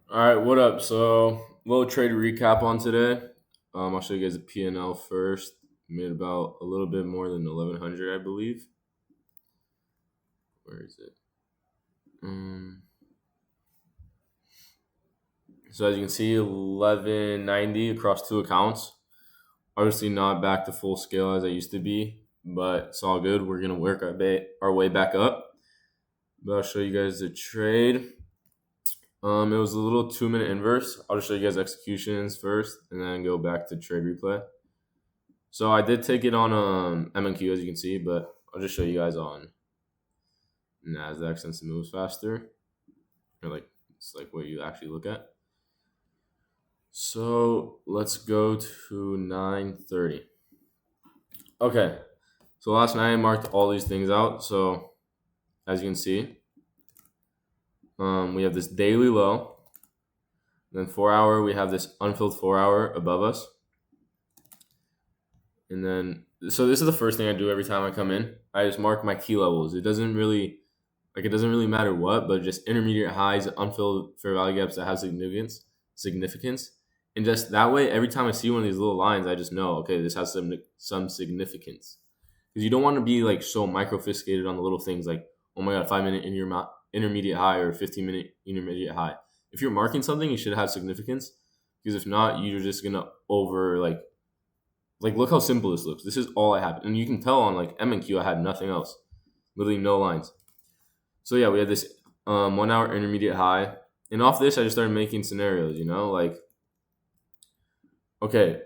All right, what up? So, little trade recap on today. I'll show you guys the P&L first. Made about a little bit more than 1100, I believe. Where is it? Um, so as you can see, 1190 across two accounts. Obviously, not back to full scale as I used to be, but it's all good. We're gonna work our way back up. But I'll show you guys the trade. It was a little 2 minute inverse. I'll just show you guys executions first, and then go back to trade replay. So I did take it on MNQ as you can see, but I'll just show you guys on Nasdaq since it moves faster, or like it's like what you actually look at. So let's go to 9:30. Okay, so last night I marked all these things out. So as you can see, we have this daily low. Then 4 hour, we have this unfilled 4 hour above us. And then, so this is the first thing I do every time I come in. I just mark my key levels. It doesn't really matter what, but just intermediate highs, unfilled fair value gaps that have significance, and just that way, every time I see one of these little lines, I just know, okay, this has some significance. Because you don't want to be like so microfiscated on the little things like, oh my god, 5 minute intermediate high or 15 minute intermediate high. If you're marking something, you should have significance. Because if not, you're just gonna over like look how simple this looks. This is all I have, and you can tell on like MNQ I had nothing else, literally no lines. So yeah, we had this 1 hour intermediate high, and off this I just started making scenarios. Like okay,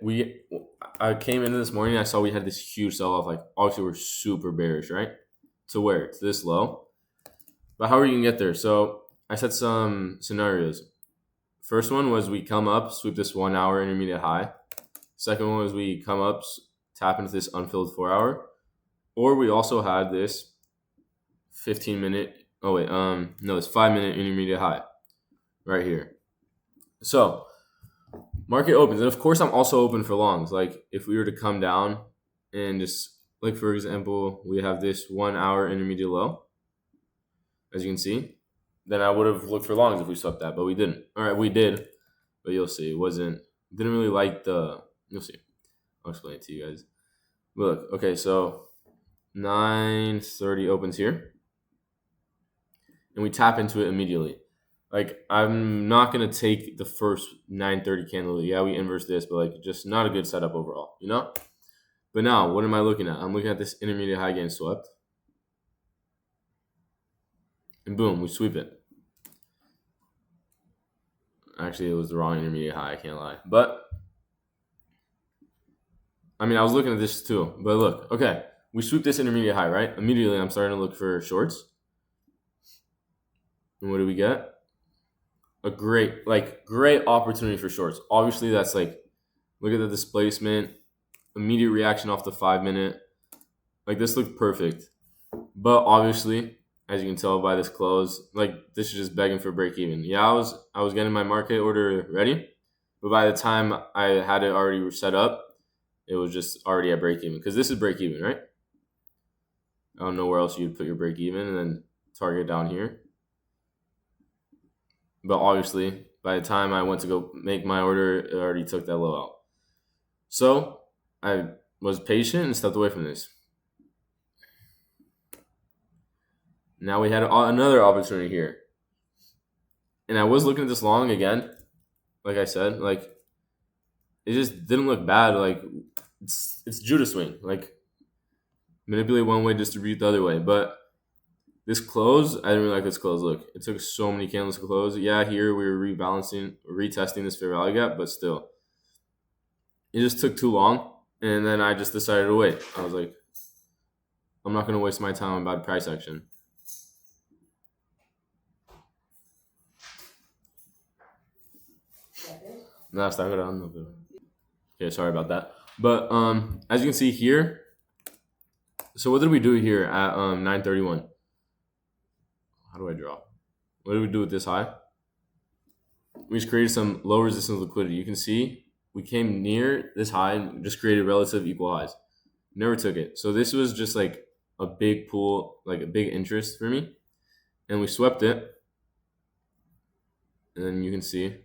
I came into this morning, I saw we had this huge sell off. Like obviously we're super bearish, right? To where? To this low. But how are you gonna get there? So I set some scenarios. First one was we come up, sweep this 1 hour intermediate high. Second one was we come up, tap into this unfilled 4 hour, or we also had this 15 minute. Oh wait, no, it's 5 minute intermediate high right here. So market opens, and of course I'm also open for longs. Like if we were to come down and just like for example, we have this 1 hour intermediate low, as you can see, then I would have looked for longs if we swept that, but we didn't. All right, we did, but you'll see, it wasn't. Didn't really like the. You'll see. I'll explain it to you guys. Look, okay, so 9:30 opens here, and we tap into it immediately. Like I'm not gonna take the first 9:30 candle. Yeah, we inverse this, but like just not a good setup overall. But now, what am I looking at? I'm looking at this intermediate high getting swept, and boom, we sweep it. Actually, it was the wrong intermediate high. I can't lie, but I mean, I was looking at this too. But look, okay, we sweep this intermediate high, right? Immediately, I'm starting to look for shorts, and what do we get? A great opportunity for shorts. Obviously, that's like, look at the displacement, immediate reaction off the 5 minute. Like this looked perfect, but obviously, as you can tell by this close, like this is just begging for break even. Yeah, I was getting my market order ready, but by the time I had it already set up, it was just already at break even because this is break even, right? I don't know where else you'd put your break even and then target down here. But obviously, by the time I went to go make my order, it already took that low out. So I was patient and stepped away from this. Now we had another opportunity here. And I was looking at this long again. Like I said, like it just didn't look bad. Like it's Judah swing. Like manipulate one way, distribute the other way. But this close, I didn't really like this close. Look, it took so many candles to close. Yeah, here we were retesting this fair value gap, but still, it just took too long. And then I just decided to wait. I was like, I'm not going to waste my time on bad price action. No, está grabando, pero. Okay, sorry about that. But as you can see here, so what did we do here at 9:31? How do I draw? What did we do with this high? We just created some low resistance liquidity. You can see we came near this high and just created relative equal highs. Never took it. So this was just like a big pool, like a big interest for me. And we swept it. And then you can see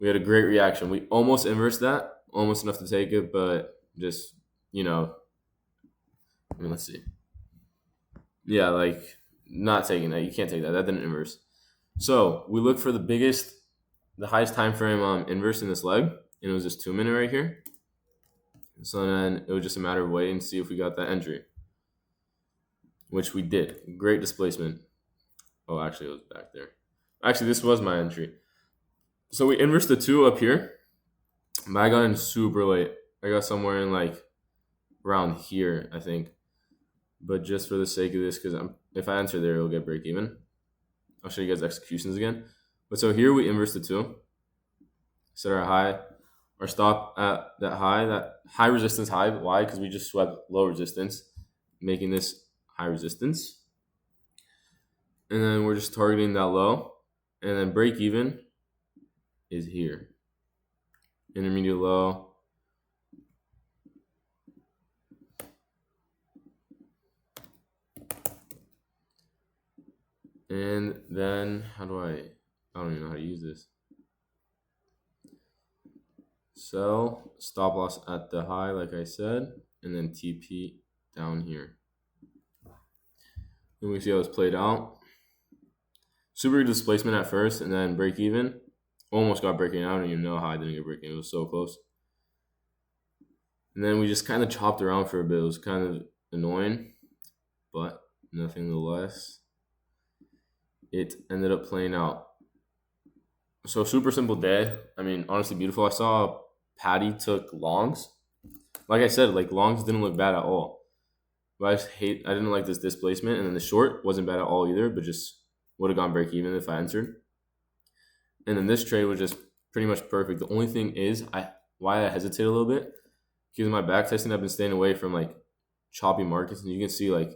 we had a great reaction. We almost inversed that, almost enough to take it, but just, you know, I mean, let's see. Yeah, like not taking that. You can't take that. That didn't inverse. So we look for the highest time frame inverse in this leg, and it was just 2 minute right here. So then it was just a matter of waiting to see if we got that entry, which we did. Great displacement. Oh, actually, it was back there. Actually, this was my entry. So we inversed the 2 up here, but I got in super late. I got somewhere in like around here, I think. But just for the sake of this, because if I enter there, it'll get break even. I'll show you guys executions again. But so here we inverse the 2. Set our stop at that high resistance high. Why? Because we just swept low resistance, making this high resistance. And then we're just targeting that low. And then break even is here. Intermediate low. And then I don't even know how to use this. Sell, stop loss at the high, like I said, and then TP down here. Then we see how this played out. Super displacement at first, and then break even. Almost got breaking. I don't even know how I didn't get breaking. It was so close. And then we just kind of chopped around for a bit. It was kind of annoying, but nothing less. It ended up playing out. So super simple day. I mean, honestly beautiful. I saw Patty took longs. Like I said, like longs didn't look bad at all. But I didn't like this displacement. And then the short wasn't bad at all either, but just would have gone break even if I entered. And then this trade was just pretty much perfect. The only thing is why I hesitate a little bit, because my back testing, I've been staying away from like choppy markets, and you can see like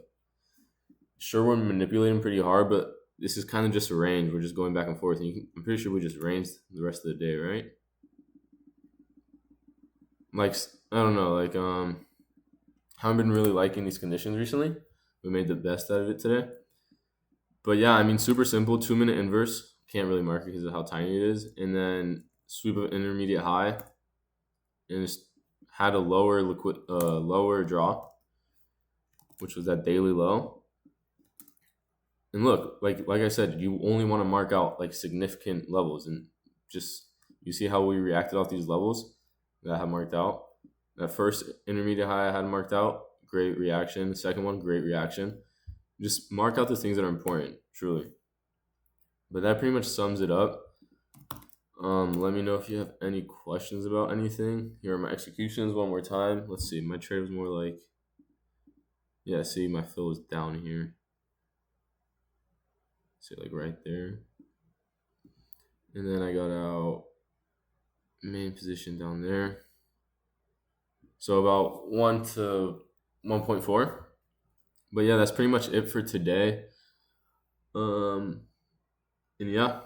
sure we're manipulating pretty hard, but this is kind of just a range. We're just going back and forth, and I'm pretty sure we just ranged the rest of the day, right? Like I don't know, like haven't been really liking these conditions recently. We made the best out of it today. But yeah, I mean, super simple. 2 minute inverse. Can't really mark it because of how tiny it is. And then sweep of intermediate high, and just had a lower draw, which was that daily low. And look, like I said, you only want to mark out like significant levels, and just you see how we reacted off these levels that I had marked out. That first intermediate high I had marked out, great reaction. The second one, great reaction. Just mark out the things that are important, truly. But that pretty much sums it up. Let me know if you have any questions about anything. Here are my executions one more time. Let's see. My trade was more like, yeah, see, my fill was down here. See, like right there. And then I got out main position down there. So about 1 to 1.4. But yeah, that's pretty much it for today. And yeah.